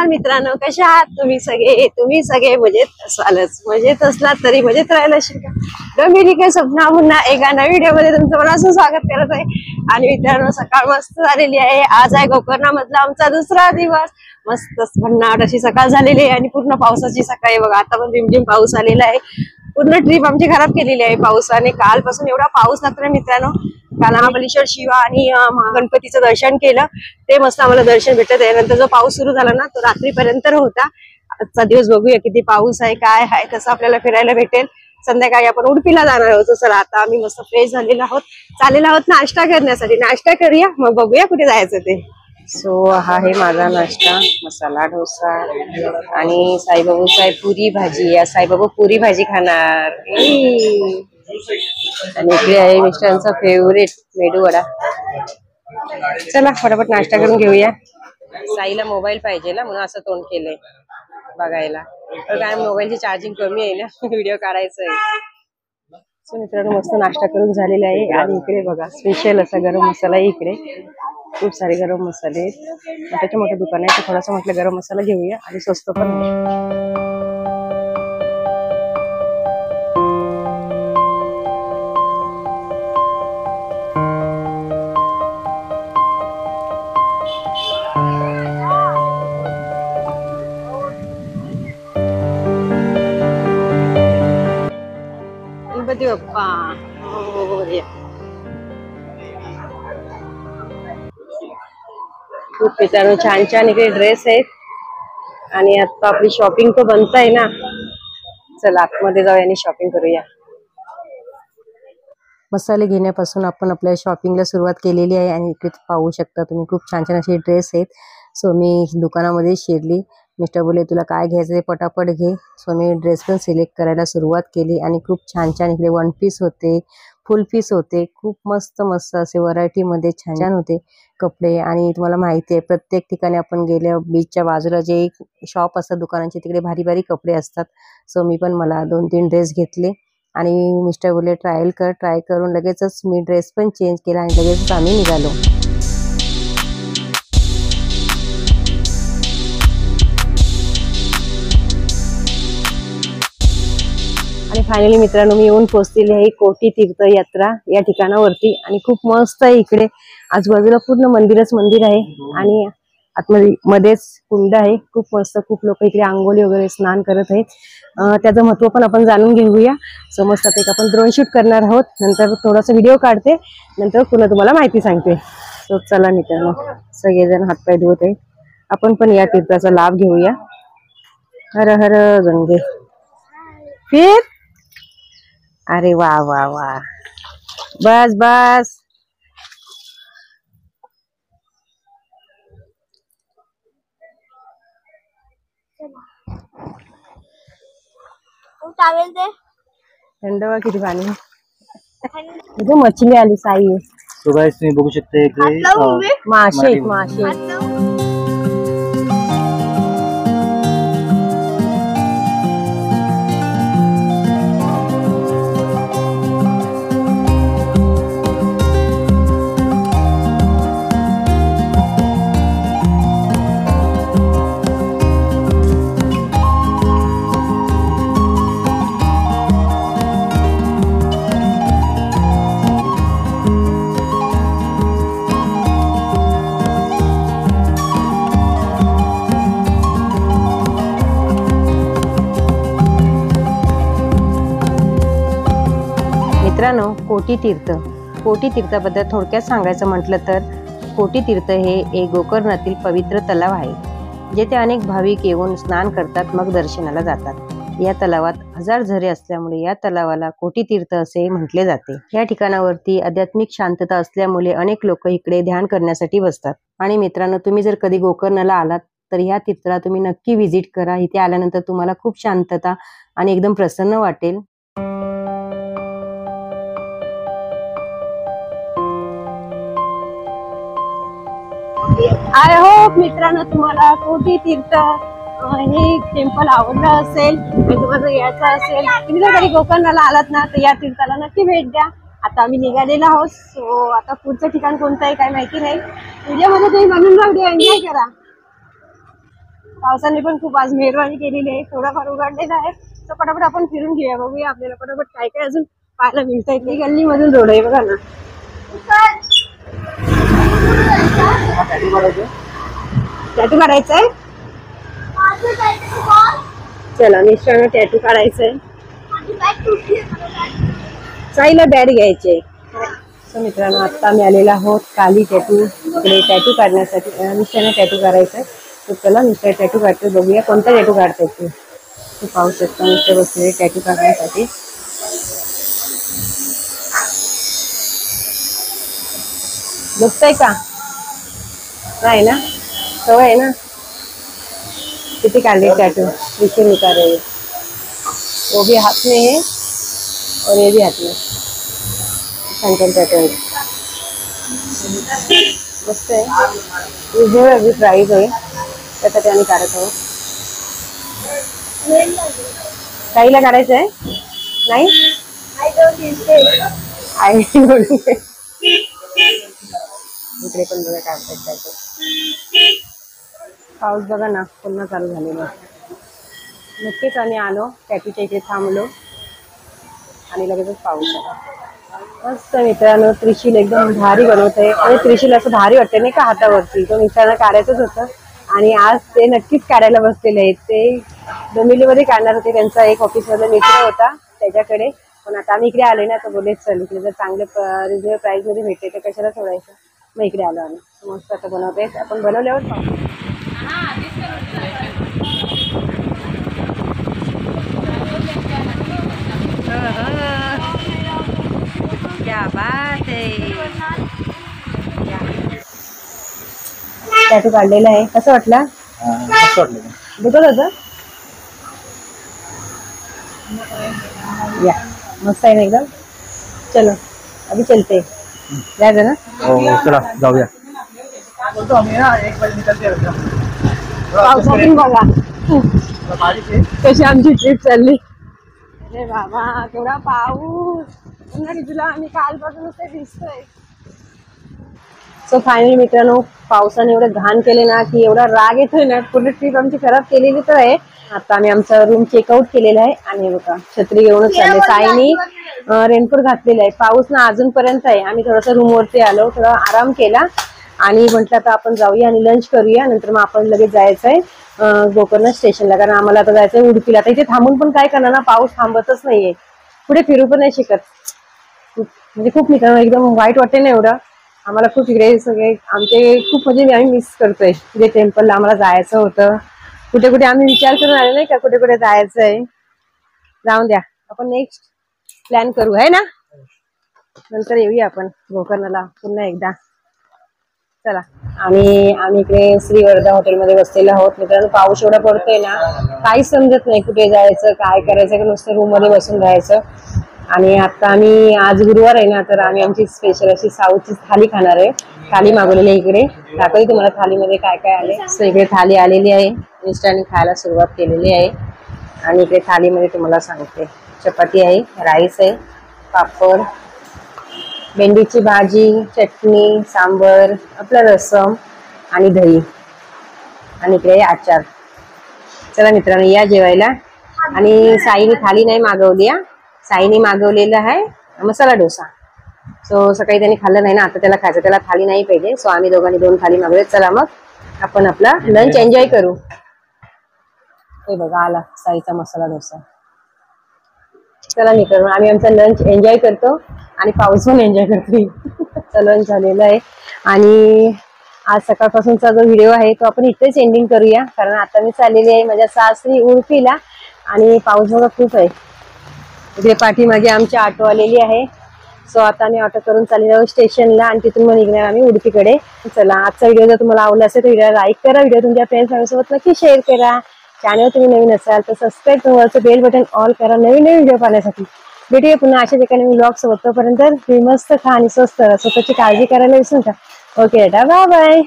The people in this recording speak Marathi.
मित्रांनो, कशा आहात तुम्ही सगळे मजेत असालच. मजेत असलात तरी मजेत राहायला शिका. मी काय स्वप्ना पुन्हा एका नवीन व्हिडिओ मध्ये तुमचं मनापासून स्वागत करत आहे. आणि मित्रांनो, सकाळ मस्त झालेली आहे. आज आहे गोकर्णा मधला आमचा दुसरा दिवस. मस्त भन्नाट अशी सकाळ झालेली आहे आणि पूर्ण पावसाची सकाळ आहे बघा. आता पण रिमझिम पाऊस आलेला आहे. पूर्ण ट्रिप आमची खराब केलेली आहे पावसाने. कालपासून एवढा पाऊस लागतोय मित्रांनो. काल महाबळेश्वर शिवा आणि गणपतीचं दर्शन केलं, ते मस्त आम्हाला दर्शन भेटत आहे. नंतर जो पाऊस सुरू झाला ना, तो रात्रीपर्यंत होता. आजचा दिवस बघूया किती पाऊस आहे, काय आहे, तसं आपल्याला फिरायला भेटेल. संध्याकाळी आपण उडपीला जाणार आहोत. चला आता आम्ही मस्त फ्रेश झालेलो आहोत, चाललेलो आहोत नाश्ता करण्यासाठी. नाश्ता करूया, मग बघूया कुठे जायचं ते. सो हा आहे माझा नाश्ता, मसाला डोसा आणि साईबाबू साहेब पुरी भाजी. या साईबाबू पुरी भाजी खाणार. आणि इकडे आहे मिस्टरांचा फेवरेट मेदू वडा. चला फटाफट नाश्ता करून घेऊया. साईला मोबाईल पाहिजे ना, म्हणून असं तोंड केलंय बघायला. तर काय मोबाईलची चार्जिंग कमी आहे ना, व्हिडिओ काढायचा आहे. सो मित्रांनो, मस्त नाश्ता करून झालेला आहे. आणि इकडे बघा स्पेशल असा गरम मसाला आहे. इकडे खूप सारे गरम मसाले आहेत. मोठे मोठे दुकान आहे, तर थोडासा म्हटलं गरम मसाला घेऊया आणि स्वस्त पण आहे. गणपती बाप्पा खूप मित्रांनो छान छान इकडे ड्रेस आहेत. आणि आता आपली शॉपिंग तो बनत आहे ना. चला आतमध्ये जाऊया आणि शॉपिंग करूया. मसाले घेण्यापासून आपण आपल्या शॉपिंगला सुरुवात केलेली आहे. आणि इकडे पाहू शकता तुम्ही, खूप छान छान असे ड्रेस आहेत. सो मी दुकानामध्ये शिरली. मिस्टर बोलले तुला काय घ्यायचं आहे पटापट घे. सो मी ड्रेस पण सिलेक्ट करायला सुरुवात केली. आणि खूप छान छान इकडे वन पीस होते, फुल पीस होते. खूप मस्त मस्त असे व्हरायटीमध्ये छान छान होते कपडे. आणि तुम्हाला माहिती आहे प्रत्येक ठिकाणी आपण गेल्या बीचच्या बाजूला जे शॉप असतात दुकानांचे, तिकडे भारी भारी कपडे असतात. सो मी पण मला 2-3 ड्रेस घेतले. आणि मिस्टर बोलले ट्रायल कर. ट्राय करून लगेचच मी ड्रेस पण चेंज केला आणि लगेचच आम्ही निघालो. आणि फायनली मित्रांनो, मी येऊन पोहोचलेली आहे कोटी तीर्थयात्रा या ठिकाणावरती. आणि खूप मस्त आहे इकडे. आजूबाजूला पूर्ण मंदिरच मंदिर आहे. आणि आतमध्ये मध्येच कुंड आहे. खूप मस्त. खूप लोक इकडे आंघोळी वगैरे स्नान करत आहेत. त्याचं महत्व पण आपण जाणून घेऊया. समजत एक आपण ड्रोन शूट करणार आहोत. नंतर थोडासा व्हिडिओ काढते, नंतर पुन्हा तुम्हाला माहिती सांगते. सो चला मित्रांनो, सगळेजण हातपाय धुवत आहेत. आपण पण या तीर्थाचा लाभ घेऊया. हर हर गंगे फिर. अरे वा वा वा, बस बस. थंड किती पाणी. इथे मछली आली साई. तो गाइस तुम्ही बघू शकता इकडे मासे मासे. मित्रांनो, कोटी तीर्थाबद्दल थोडक्यात सांगायचं म्हटलं तर, कोटी तीर्थ हे एक गोकर्णातील पवित्र तलाव आहे, जेथे अनेक भाविक येऊन स्नान करतात, मग दर्शनाला जातात. या तलावात 1000 झरे असल्यामुळे या तलावाला कोटी तीर्थ असे म्हटले जाते. या ठिकाणावरती आध्यात्मिक शांतता असल्यामुळे अनेक लोक इकडे ध्यान करण्यासाठी बसतात. आणि मित्रांनो, तुम्ही जर कधी गोकर्णाला आलात तर या तीर्थाला तुम्ही नक्की व्हिजिट करा. इथे आल्यानंतर तुम्हाला खूप शांतता आणि एकदम प्रसन्न वाटेल. आय होप मित्रांनो तुम्हाला कोटी तीर्थ हे टेम्पल आवडलं असेल. तुम्हाला यायचं असेल, तुम्ही जर कधी गोकर्णाला आलात ना तर या तीर्थाला नक्की भेट द्या. आता आम्ही निघालेलो आहोत. सो आता पुढचं ठिकाण कोणतं आहे काय माहिती नाही. व्हिडिओ मध्ये तुम्ही बनून राहू द्या, एन्जॉय करा. पावसाने पण खूप आज मेहरबानी केलेली आहे, थोडाफार उघडलेला आहे. तर पटापट आपण फिरून घेऊया, बघूया आपल्याला पटापट काय काय अजून पाहायला मिळतंय. ती गल्ली मधून रोड आहे बघा ना. टॅटू काढायचंय, चला मिस्टरांना टॅटू काढायचंय. साईला बॅट घ्यायचे. मित्रांनो आता आम्ही आलेलो आहोत काली टॅटू इकडे टॅटू काढण्यासाठी. मिस्टरांना टॅटू काढायचंय, तर चला मिस्टर टॅटू काढते, बघूया कोणता टॅटू काढतायत ते पाहू शकता. मिस्टर बसले टॅटू काढण्यासाठी. दुखतंय का? नाही ना, सवय आहे ना. किती काढले टैटू, पीछे निकाल रहे हैं, वो भी हाथ में है और ये भी हाथ में. शंकर टैटू है, मस्त आहे. जो अभी प्राइस आहे त्यासाठी आम्ही काढत आहोत. ताईला काढायचं आहे नाही, आई इकडे पण बघा काढतात टॅटू. पाऊस बघा ना पुन्हा चालू झालेला. नक्कीच आम्ही आलो टॅटूच्या इकडे थांबलो आणि लगेचच पाऊस आला. मस्त मित्रांनो, त्रिशूल एकदम भारी बनवते आणि त्रिशूल असं भारी वाटते नाही का हातावरती. तो मित्रांना काढायचंच होतं आणि आज ते नक्कीच काढायला बसलेले आहेत. ते डोंबिवलीमध्ये काढणार होते, त्यांचा एक ऑफिसमधला मित्र होता त्याच्याकडे. पण आता आम्ही इकडे आले ना, तर बोलले चल इकडे जर चांगले रिजनेबल प्राइस मध्ये भेटते तर कशाला सोडायचं. मग इकडे आलो आम्ही. मस्त आता बनवते, आपण बनवल्यावर पाहू. क्या बात है. टॅटू काढलेला आहे, कसं वाटलं? दुखत होतं या, मस्त आहे ना एकदम. चलो अभी चलते, जायचं ना. चला जाऊया. पावसातून बघा कशी आमची ट्रिप चालली. अरे बाबा केवढा पाऊस, तुला आम्ही कालपासूनच ते दिसतोय. सो फायनली मित्रांनो, पावसाने एवढं घाण केले ना की एवढा राग येतोय ना. पूर्ण ट्रिप आमची खराब केलेली तर आहे. आता आम्ही आमचा रूम चेकआउट केलेला आहे आणि बघा छत्री घेऊनच चालले. साईनी रेनकोट घातलेला आहे. पाऊस ना अजूनपर्यंत आहे. आम्ही थोडासा रूम वरती आलो, थोडा आराम केला आणि म्हटलं आता आपण जाऊया आणि लंच करूया. नंतर मग आपण लगेच जायचंय गोकर्ण स्टेशनला, कारण आम्हाला आता जायचंय उडुपीला. आता इथे थांबून पण काय करणार ना, पाऊस थांबतच नाहीये. पुढे फिरू पण नाही शकत. म्हणजे खूप मित्रांनो एकदम वाईट वाटते ना एवढं. आम्हाला खूप इकडे सगळे आमचे खूप म्हणजे आम्ही मिस करतोय. तिथे टेम्पलला आम्हाला जायचं होतं. कुठे कुठे आम्ही विचार करून आले नाही का कुठे कुठे जायचंय. जाऊन द्या, आपण नेक्स्ट प्लॅन करू आहे ना. नंतर येऊया आपण गोकर्णला पुन्हा एकदा. चला आम्ही इकडे श्री वर्धा हॉटेलमध्ये बसलेलो आहोत. मित्रांनो पाऊस एवढा पडतोय ना, काहीच समजत नाही कुठे जायचं काय करायचं, की नुसतं रूम मध्ये बसून राहायचं. आणि आता आम्ही आज गुरुवार आहे ना, तर आम्ही आमची स्पेशल अशी साऊथची थाली खाणार आहे. थाली मागवलेली आहे. इकडे दाखवते तुम्हाला थालीमध्ये काय काय आले. सो इकडे थाली आलेली आहे, मिस्टरांनी खायला सुरुवात केलेली आहे. आणि इकडे थालीमध्ये तुम्हाला सांगते, चपाती आहे, राईस आहे, पापड, भेंडीची भाजी, चटणी, सांबर, आपलं रसम आणि दही आणि इकडे आचार. चला मित्रांनो या जेवायला. आणि साईने थाली नाही मागवली आहे, साईने मागवलेलं आहे मसाला डोसा. सो सकाळी त्यांनी खाल्लं नाही ना, आता त्याला खायचं, त्याला थाली नाही पाहिजे. सो आम्ही दोघांनी 2 थाली मागवले. चला मग आपण आपला लंच एन्जॉय करू. हे बघा आला साईचा मसाला डोसा. चला मित्रांनो आम्ही आमचा लंच एन्जॉय करतो आणि पाऊस पण एन्जॉय करतो. लंच झालेलं आहे आणि आज सकाळपासूनचा जो व्हिडिओ आहे तो आपण इथेच एंडिंग करूया, कारण आता मी चाललेली आहे माझ्या सासरी उडुपीला आणि पाऊस बघा खूप आहे. इकडे पाठीमागे आमची ऑटो आलेली आहे. सो आता आम्ही ऑटो करून चाललेलो आहोत स्टेशनला आणि तिथून मग निघणार आम्ही उडुपीकडे. चला आजचा व्हिडिओ जर तुम्हाला आवडला असेल तर व्हिडिओ लाईक करा, व्हिडिओ तुमच्या फ्रेंड्स सोबत नक्की शेअर करा. चॅनल तुम्ही नवीन असाल तर सबस्क्राईब करून बेल बटन ऑल करा नवीन व्हिडिओ पाहण्यासाठी. भेटूया पुन्हा अशाच एका नवीन ब्लॉग सोबत. तोपर्यंत तुम्ही मस्त खा आणि स्वस्त स्वतःची काळजी करायला विसरू नका. Okay bye bye.